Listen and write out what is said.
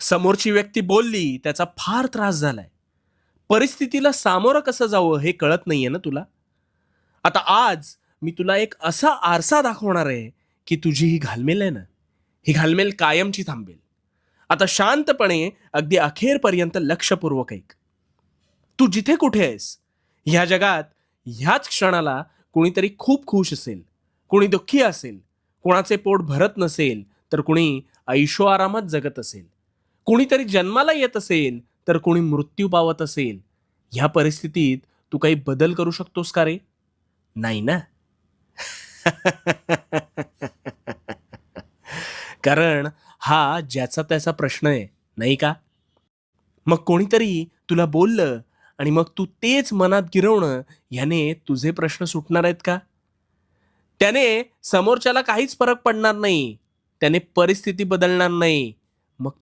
समोरची व्यक्ती बोलली, त्याचा फार त्रास झालाय. परिस्थितीला सामोरं कसं जावं हे कळत नाहीये ना तुला? आता आज मी तुला एक असा आरसा दाखवणार आहे, की तुझी ही घालमेल आहे ना, ही घालमेल कायमची थांबेल. आता शांतपणे अगदी अखेरपर्यंत लक्षपूर्वक ऐक. तू जिथे कुठे आहेस, ह्या जगात ह्याच क्षणाला कुणीतरी खूप खुश असेल, कुणी दुःखी असेल, कुणाचे पोट भरत नसेल, तर कुणी ऐशोआरामात जगत असेल. कुणीतरी जन्माला येत असेल, तर कुणी मृत्यू पावत असेल. ह्या परिस्थितीत तू काही बदल करू शकतोस का रे? नाही ना? कारण हा ज्याचा त्याचा प्रश्न आहे, नाही का? मग कोणीतरी तुला बोललं आणि मग तू तेच मनात गिरवणं, ह्याने तुझे प्रश्न सुटणार आहेत का? त्याने समोरच्याला काहीच फरक पडणार नाही. त्याने परिस्थिती बदलणार नाही. मग